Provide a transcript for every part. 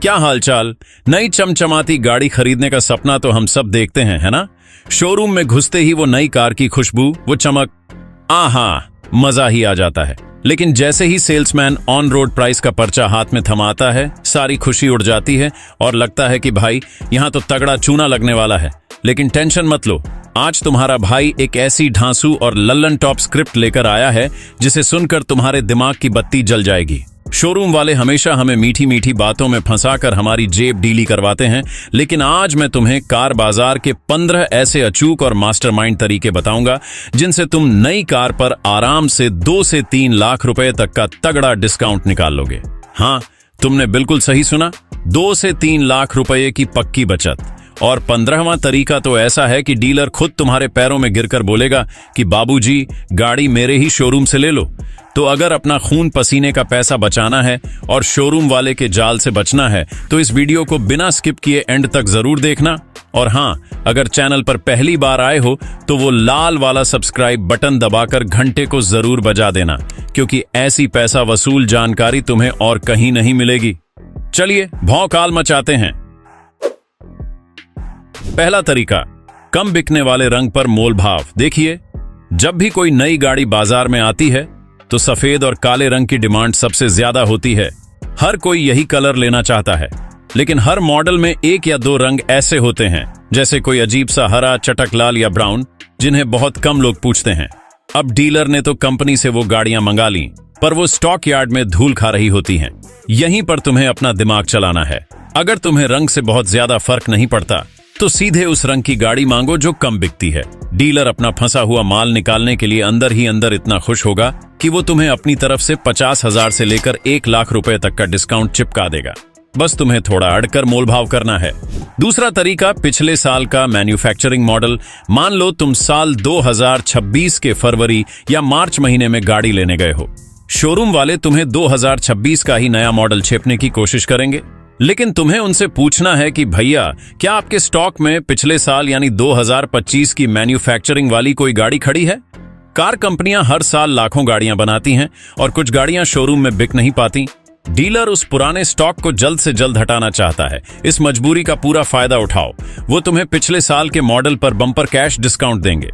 क्या हालचाल। नई चमचमाती गाड़ी खरीदने का सपना तो हम सब देखते हैं, है ना। शोरूम में घुसते ही वो नई कार की खुशबू, वो चमक, आहा, मजा ही आ जाता है। लेकिन जैसे ही सेल्समैन ऑन रोड प्राइस का पर्चा हाथ में थमाता है, सारी खुशी उड़ जाती है और लगता है कि भाई यहां तो तगड़ा चूना लगने वाला है। लेकिन टेंशन मत लो, आज तुम्हारा भाई एक ऐसी ढांसू और लल्लन टॉप स्क्रिप्ट लेकर आया है जिसे सुनकर तुम्हारे दिमाग की बत्ती जल जाएगी। शोरूम वाले हमेशा हमें मीठी मीठी बातों में फंसाकर हमारी जेब ढीली करवाते हैं, लेकिन आज मैं तुम्हें कार बाजार के 15 ऐसे अचूक और मास्टरमाइंड तरीके बताऊंगा जिनसे तुम नई कार पर आराम से 2 से 3 लाख रुपए तक का तगड़ा डिस्काउंट निकाल लोगे। हाँ, तुमने बिल्कुल सही सुना, 2 से 3 लाख रुपए की पक्की बचत। और 15वां तरीका तो ऐसा है कि डीलर खुद तुम्हारे पैरों में गिरकर बोलेगा कि बाबूजी, गाड़ी मेरे ही शोरूम से ले लो। तो अगर अपना खून पसीने का पैसा बचाना है और शोरूम वाले के जाल से बचना है तो इस वीडियो को बिना स्किप किए एंड तक जरूर देखना। और हाँ, अगर चैनल पर पहली बार आए हो तो वो लाल वाला सब्सक्राइब बटन दबाकर घंटे को जरूर बजा देना, क्योंकि ऐसी पैसा वसूल जानकारी तुम्हें और कहीं नहीं मिलेगी। चलिए भौकाल मचाते हैं। पहला तरीका, कम बिकने वाले रंग पर मोल भाव। देखिए, जब भी कोई नई गाड़ी बाजार में आती है तो सफेद और काले रंग की डिमांड सबसे ज्यादा होती है। हर कोई यही कलर लेना चाहता है, लेकिन हर मॉडल में 1 या 2 रंग ऐसे होते हैं, जैसे कोई अजीब सा हरा, चटक लाल या ब्राउन, जिन्हें बहुत कम लोग पूछते हैं। अब डीलर ने तो कंपनी से वो गाड़ियां मंगा ली, पर वो स्टॉक यार्ड में धूल खा रही होती हैं। यहीं पर तुम्हें अपना दिमाग चलाना है। अगर तुम्हें रंग से बहुत ज्यादा फर्क नहीं पड़ता तो सीधे उस रंग की गाड़ी मांगो जो कम बिकती है। डीलर अपना फंसा हुआ माल निकालने के लिए अंदर ही अंदर इतना खुश होगा कि वो तुम्हें अपनी तरफ से 50,000 से लेकर 1 लाख रुपए तक का डिस्काउंट चिपका देगा। बस तुम्हें थोड़ा अड़कर मोल भाव करना है। दूसरा तरीका, पिछले साल का मैन्युफैक्चरिंग मॉडल। मान लो तुम साल 2026 के फरवरी या मार्च महीने में गाड़ी लेने गए हो। शोरूम वाले तुम्हें 2026 का ही नया मॉडल छेपने की कोशिश करेंगे, लेकिन तुम्हें उनसे पूछना है कि भैया, क्या आपके स्टॉक में पिछले साल यानी 2025 की मैन्युफैक्चरिंग वाली कोई गाड़ी खड़ी है। कार कंपनियां हर साल लाखों गाड़ियां बनाती हैं और कुछ गाड़ियां शोरूम में बिक नहीं पाती। डीलर उस पुराने स्टॉक को जल्द से जल्द हटाना चाहता है। इस मजबूरी का पूरा फायदा उठाओ। वो तुम्हें पिछले साल के मॉडल पर बम्पर कैश डिस्काउंट देंगे।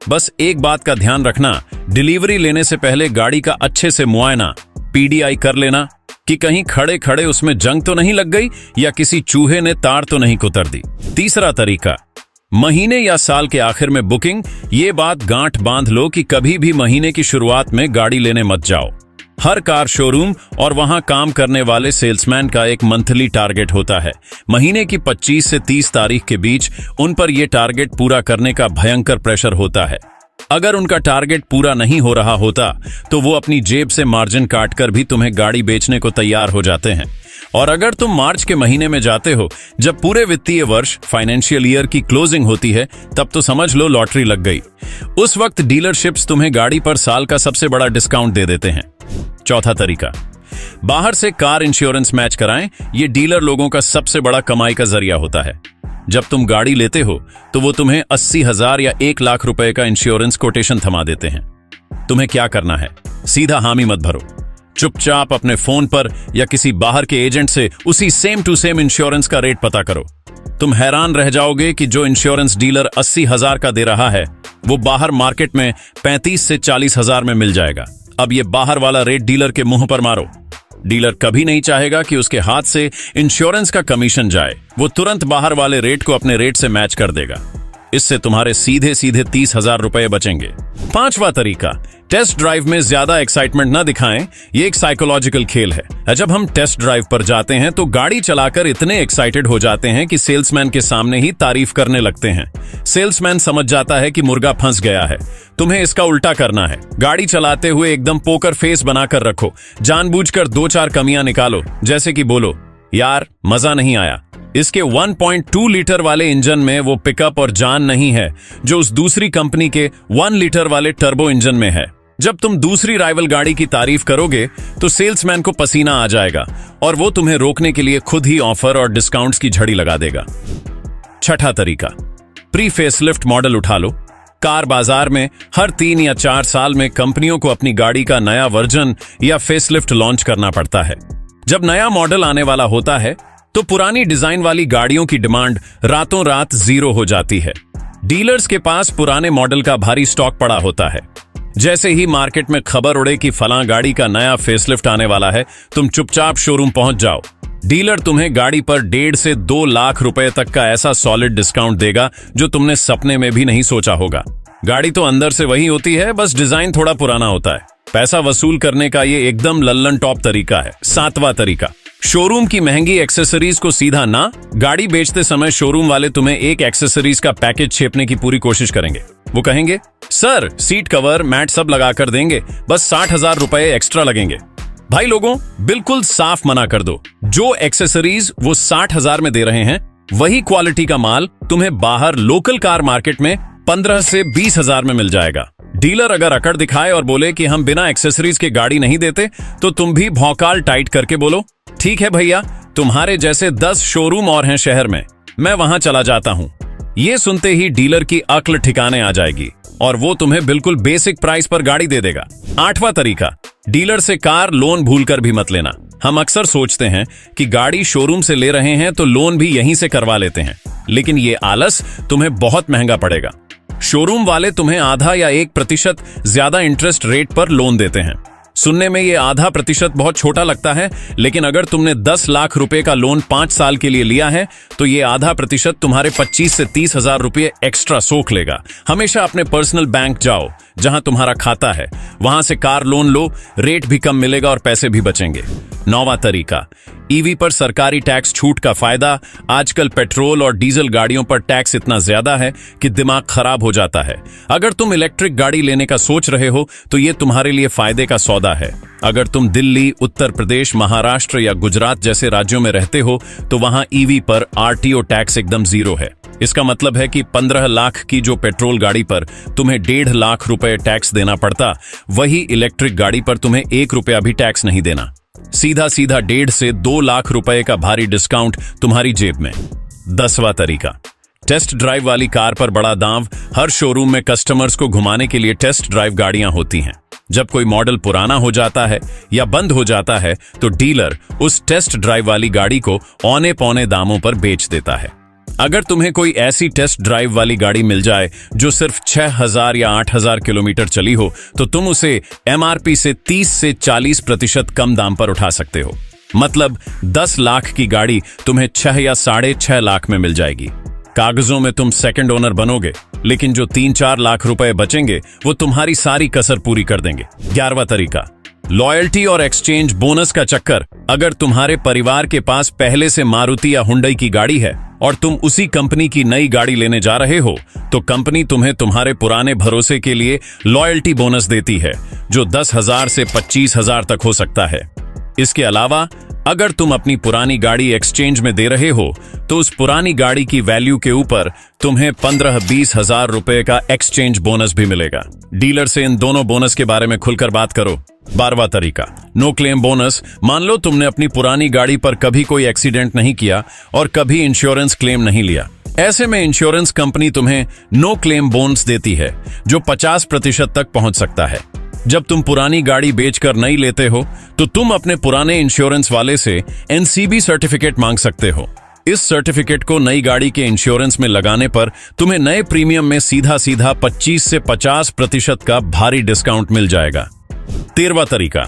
बस एक बात का ध्यान रखना, डिलीवरी लेने से पहले गाड़ी का अच्छे से मुआयना, PDI कर लेना कि कहीं खड़े खड़े उसमें जंग तो नहीं लग गई या किसी चूहे ने तार तो नहीं कुतर दी। तीसरा तरीका, महीने या साल के आखिर में बुकिंग। ये बात गांठ बांध लो कि कभी भी महीने की शुरुआत में गाड़ी लेने मत जाओ। हर कार शोरूम और वहां काम करने वाले सेल्समैन का एक मंथली टारगेट होता है। महीने की 25 से 30 तारीख के बीच उन पर यह टारगेट पूरा करने का भयंकर प्रेशर होता है। अगर उनका टारगेट पूरा नहीं हो रहा होता तो वो अपनी जेब से मार्जिन काटकर भी तुम्हें गाड़ी बेचने को तैयार हो जाते हैं। और अगर तुम मार्च के महीने में जाते हो, जब पूरे वित्तीय वर्ष फाइनेंशियल ईयर की क्लोजिंग होती है, तब तो समझ लो लॉटरी लग गई। उस वक्त डीलरशिप्स तुम्हें गाड़ी पर साल का सबसे बड़ा डिस्काउंट दे देते हैं। चौथा तरीका, बाहर से कार इंश्योरेंस मैच कराएं। ये डीलर लोगों का सबसे बड़ा कमाई का जरिया होता है। जब तुम गाड़ी लेते हो तो वो तुम्हें 80,000 या 1 लाख रुपए का इंश्योरेंस कोटेशन थमा देते हैं। तुम्हें क्या करना है, सीधा हामी मत भरो। चुपचाप अपने फोन पर या किसी बाहर के एजेंट से उसी सेम टू सेम इंश्योरेंस का रेट पता करो। तुम हैरान रह जाओगे कि जो इंश्योरेंस डीलर 80,000 का दे रहा है, वो बाहर मार्केट में 35 से 40,000 में मिल जाएगा। अब ये बाहर वाला रेट डीलर के मुंह पर मारो। डीलर कभी नहीं चाहेगा कि उसके हाथ से इंश्योरेंस का कमीशन जाए। वो तुरंत बाहर वाले रेट को अपने रेट से मैच कर देगा। इससे तुम्हारे सीधे सीधे 30,000 रुपए बचेंगे। पांचवा तरीका, टेस्ट ड्राइव में ज्यादा एक्साइटमेंट ना दिखाएं। ये एक साइकोलॉजिकल खेल है। जब हम टेस्ट ड्राइव पर जाते हैं तो गाड़ी चलाकर इतने एक्साइटेड हो जाते हैं कि सेल्समैन के सामने ही तारीफ करने लगते हैं। सेल्समैन समझ जाता है कि मुर्गा फंस गया है। तुम्हें इसका उल्टा करना है। गाड़ी चलाते हुए एकदम पोकर फेस बनाकर रखो। जानबूझकर 2-4 कमियां निकालो, जैसे कि बोलो, यार मजा नहीं आया, इसके 1.2 लीटर वाले इंजन में वो पिकअप और जान नहीं है जो उस दूसरी कंपनी के 1 लीटर वाले टर्बो इंजन में है। जब तुम दूसरी राइवल गाड़ी की तारीफ करोगे तो सेल्समैन को पसीना आ जाएगा और वो तुम्हें रोकने के लिए खुद ही ऑफर और डिस्काउंट्स की झड़ी लगा देगा। छठा तरीका, प्री फेसलिफ्ट मॉडल उठा लो। कार बाजार में हर 3 या 4 साल में कंपनियों को अपनी गाड़ी का नया वर्जन या फेसलिफ्ट लॉन्च करना पड़ता है। जब नया मॉडल आने वाला होता है तो पुरानी डिजाइन वाली गाड़ियों की डिमांड रातों रात जीरो हो जाती है। डीलर्स के पास पुराने मॉडल का भारी स्टॉक पड़ा होता है। जैसे ही मार्केट में खबर उड़े कि फलां गाड़ी का नया फेसलिफ्ट आने वाला है, तुम चुपचाप शोरूम पहुंच जाओ। डीलर तुम्हें गाड़ी पर 1.5 से 2 लाख रुपए तक का ऐसा सॉलिड डिस्काउंट देगा जो तुमने सपने में भी नहीं सोचा होगा। गाड़ी तो अंदर से वही होती है, बस डिजाइन थोड़ा पुराना होता है। पैसा वसूल करने का ये एकदम लल्लन टॉप तरीका है। 7वां तरीका, शोरूम की महंगी एक्सेसरीज को सीधा ना। गाड़ी बेचते समय शोरूम वाले तुम्हें एक एक्सेसरीज का पैकेज छेपने की पूरी कोशिश करेंगे। वो कहेंगे, सर सीट कवर मैट सब लगा कर देंगे, बस 60,000 रुपए एक्स्ट्रा लगेंगे। भाई लोगों, बिल्कुल साफ मना कर दो। जो एक्सेसरीज वो 60,000 में दे रहे हैं, वही क्वालिटी का माल तुम्हें बाहर लोकल कार मार्केट में 15 से 20,000 में मिल जाएगा। डीलर अगर अकड़ दिखाए और बोले कि हम बिना एक्सेसरीज के गाड़ी नहीं देते, तो तुम भी भौकाल टाइट करके बोलो, ठीक है भैया, तुम्हारे जैसे 10 शोरूम और हैं शहर में, मैं वहां चला जाता हूं। ये सुनते ही डीलर की अक्ल ठिकाने आ जाएगी और वो तुम्हें बिल्कुल बेसिक प्राइस पर गाड़ी दे देगा। 8वां तरीका, डीलर से कार लोन भूलकर भी मत लेना। हम अक्सर सोचते हैं कि गाड़ी शोरूम से ले रहे हैं तो लोन भी यहीं से करवा लेते हैं, लेकिन ये आलस तुम्हें बहुत महंगा पड़ेगा। शोरूम वाले तुम्हें आधा या 1% ज्यादा इंटरेस्ट रेट पर लोन देते हैं। सुनने में ये आधा प्रतिशत बहुत छोटा लगता है, लेकिन अगर तुमने 10 लाख रुपए का लोन 5 साल के लिए लिया है, तो ये आधा प्रतिशत तुम्हारे 25 से 30,000 रुपये एक्स्ट्रा सोख लेगा। हमेशा अपने पर्सनल बैंक जाओ जहां तुम्हारा खाता है, वहां से कार लोन लो, रेट भी कम मिलेगा और पैसे भी बचेंगे। 9वां तरीका, ईवी पर सरकारी टैक्स छूट का फायदा। आजकल पेट्रोल और डीजल गाड़ियों पर टैक्स इतना ज्यादा है कि दिमाग खराब हो जाता है। अगर तुम इलेक्ट्रिक गाड़ी लेने का सोच रहे हो तो ये तुम्हारे लिए फायदे का सौदा है। अगर तुम दिल्ली, उत्तर प्रदेश, महाराष्ट्र या गुजरात जैसे राज्यों में रहते हो तो वहां ईवी पर आरटीओ टैक्स एकदम जीरो है। इसका मतलब है कि 15 लाख की जो पेट्रोल गाड़ी पर तुम्हें 1.5 लाख रुपए टैक्स देना पड़ता, वही इलेक्ट्रिक गाड़ी पर तुम्हें 1 रुपया भी टैक्स नहीं देना। सीधा सीधा 1.5 से 2 लाख रुपए का भारी डिस्काउंट तुम्हारी जेब में। 10वां तरीका, टेस्ट ड्राइव वाली कार पर बड़ा दांव। हर शोरूम में कस्टमर्स को घुमाने के लिए टेस्ट ड्राइव गाड़ियां होती हैं। जब कोई मॉडल पुराना हो जाता है या बंद हो जाता है तो डीलर उस टेस्ट ड्राइव वाली गाड़ी को औने पौने दामों पर बेच देता है। अगर तुम्हें कोई ऐसी टेस्ट ड्राइव वाली गाड़ी मिल जाए जो सिर्फ 6,000 या 8,000 किलोमीटर चली हो, तो तुम उसे एमआरपी से 30 से 40% कम दाम पर उठा सकते हो। मतलब 10 लाख की गाड़ी तुम्हें 6 या 6.5 लाख में मिल जाएगी। कागजों में तुम सेकंड ओनर बनोगे, लेकिन जो 3-4 लाख रुपए बचेंगे वो तुम्हारी सारी कसर पूरी कर देंगे। 11वां तरीका, लॉयल्टी और एक्सचेंज बोनस का चक्कर। अगर तुम्हारे परिवार के पास पहले से मारुति या हुंडई की गाड़ी है और तुम उसी कंपनी की नई गाड़ी लेने जा रहे हो, तो कंपनी तुम्हें तुम्हारे पुराने भरोसे के लिए लॉयल्टी बोनस देती है, जो 10,000 से 25,000 तक हो सकता है। इसके अलावा अगर तुम अपनी पुरानी गाड़ी एक्सचेंज में दे रहे हो, तो उस पुरानी गाड़ी की वैल्यू के ऊपर तुम्हें 15-20 हजार रुपए का एक्सचेंज बोनस भी मिलेगा। डीलर से इन दोनों बोनस के बारे में खुलकर बात करो। 12वां तरीका, नो क्लेम बोनस। मान लो तुमने अपनी पुरानी गाड़ी पर कभी कोई एक्सीडेंट नहीं किया और कभी इंश्योरेंस क्लेम नहीं लिया। ऐसे में इंश्योरेंस कंपनी तुम्हें नो क्लेम बोनस देती है, जो 50% तक पहुंच सकता है। जब तुम पुरानी गाड़ी बेचकर नई लेते हो, तो तुम अपने पुराने इंश्योरेंस वाले से एनसीबी सर्टिफिकेट मांग सकते हो। इस सर्टिफिकेट को नई गाड़ी के इंश्योरेंस में लगाने पर तुम्हें नए प्रीमियम में सीधा सीधा 25 से 50% का भारी डिस्काउंट मिल जाएगा। 13वां तरीका,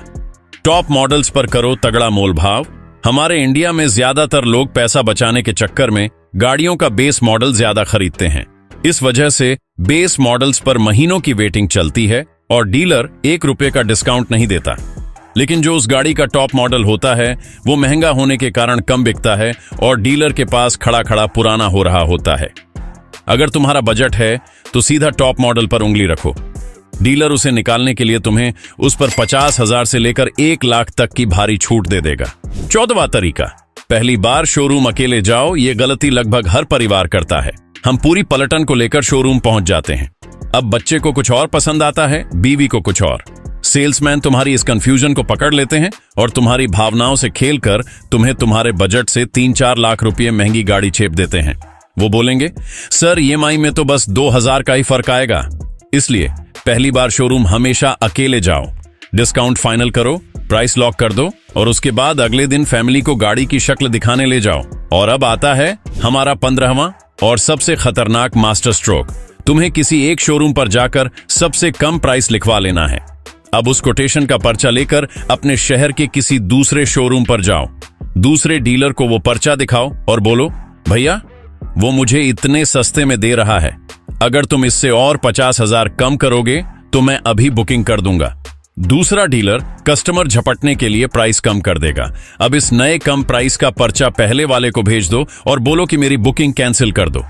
टॉप मॉडल्स पर करो तगड़ा मोल भाव। हमारे इंडिया में ज्यादातर लोग पैसा बचाने के चक्कर में गाड़ियों का बेस मॉडल ज्यादा खरीदते हैं। इस वजह से बेस मॉडल्स पर महीनों की वेटिंग चलती है और डीलर 1 रुपये का डिस्काउंट नहीं देता। लेकिन जो उस गाड़ी का टॉप मॉडल होता है वो महंगा होने के कारण कम बिकता है और डीलर के पास खड़ा खड़ा पुराना हो रहा होता है। अगर तुम्हारा बजट है तो सीधा टॉप मॉडल पर उंगली रखो। डीलर उसे निकालने के लिए तुम्हें उस पर 50,000 से लेकर 1 लाख तक की भारी छूट दे देगा। 14वां तरीका, पहली बार शोरूम अकेले जाओ। ये गलती लगभग हर परिवार करता है। हम पूरी पलटन को लेकर शोरूम पहुंच जाते हैं। अब बच्चे को कुछ और पसंद आता है, बीवी को कुछ और। सेल्समैन तुम्हारी इस कंफ्यूजन को पकड़ लेते हैं और तुम्हारी भावनाओं से खेलकर तुम्हें तुम्हारे बजट से 3-4 लाख रुपये महंगी गाड़ी छेप देते हैं। वो बोलेंगे, सर ईएमआई में तो बस 2,000 का ही फर्क आएगा। इसलिए पहली बार शोरूम हमेशा अकेले जाओ। डिस्काउंट फाइनल करो, प्राइस लॉक कर दो और उसके बाद अगले दिन फैमिली को गाड़ी की शक्ल दिखाने ले जाओ। और अब आता है हमारा 15वां और सबसे खतरनाक मास्टर स्ट्रोक। तुम्हें किसी एक शोरूम पर जाकर सबसे कम प्राइस लिखवा लेना है। अब उस कोटेशन का पर्चा लेकर अपने शहर के किसी दूसरे शोरूम पर जाओ, दूसरे डीलर को वो पर्चा दिखाओ और बोलो, भैया वो मुझे इतने सस्ते में दे रहा है, अगर तुम इससे और 50,000 कम करोगे तो मैं अभी बुकिंग कर दूंगा। दूसरा डीलर कस्टमर झपटने के लिए प्राइस कम कर देगा। अब इस नए कम प्राइस का पर्चा पहले वाले को भेज दो और बोलो कि मेरी बुकिंग कैंसिल कर दो।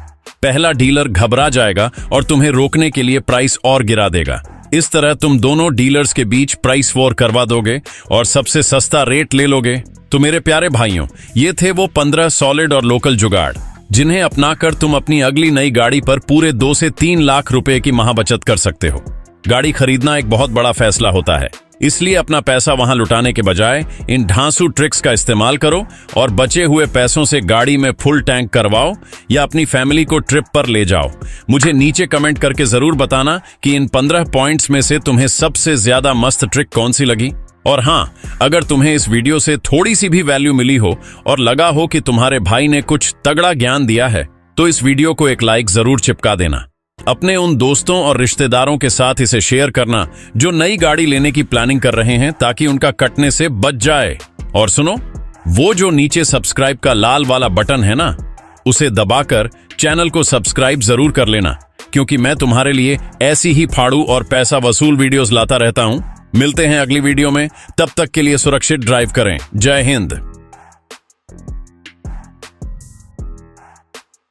पहला डीलर घबरा जाएगा और तुम्हें रोकने के लिए प्राइस और गिरा देगा। इस तरह तुम दोनों डीलर्स के बीच प्राइस वॉर करवा दोगे और सबसे सस्ता रेट ले लोगे। तो मेरे प्यारे भाइयों, ये थे वो 15 सॉलिड और लोकल जुगाड़ जिन्हें अपनाकर तुम अपनी अगली नई गाड़ी पर पूरे 2 से 3 लाख रुपए की महाबचत कर सकते हो। गाड़ी खरीदना एक बहुत बड़ा फैसला होता है, इसलिए अपना पैसा वहां लुटाने के बजाय इन ढांसू ट्रिक्स का इस्तेमाल करो और बचे हुए पैसों से गाड़ी में फुल टैंक करवाओ या अपनी फैमिली को ट्रिप पर ले जाओ। मुझे नीचे कमेंट करके जरूर बताना कि इन 15 पॉइंट्स में से तुम्हें सबसे ज्यादा मस्त ट्रिक कौन सी लगी। और हाँ, अगर तुम्हें इस वीडियो से थोड़ी सी भी वैल्यू मिली हो और लगा हो कि तुम्हारे भाई ने कुछ तगड़ा ज्ञान दिया है, तो इस वीडियो को एक लाइक जरूर चिपका देना। अपने उन दोस्तों और रिश्तेदारों के साथ इसे शेयर करना जो नई गाड़ी लेने की प्लानिंग कर रहे हैं, ताकि उनका कटने से बच जाए। और सुनो, वो जो नीचे सब्सक्राइब का लाल वाला बटन है ना, उसे दबाकर चैनल को सब्सक्राइब जरूर कर लेना, क्योंकि मैं तुम्हारे लिए ऐसी ही फाड़ू और पैसा वसूल वीडियोस लाता रहता हूं। मिलते हैं अगली वीडियो में, तब तक के लिए सुरक्षित ड्राइव करें। जय हिंद।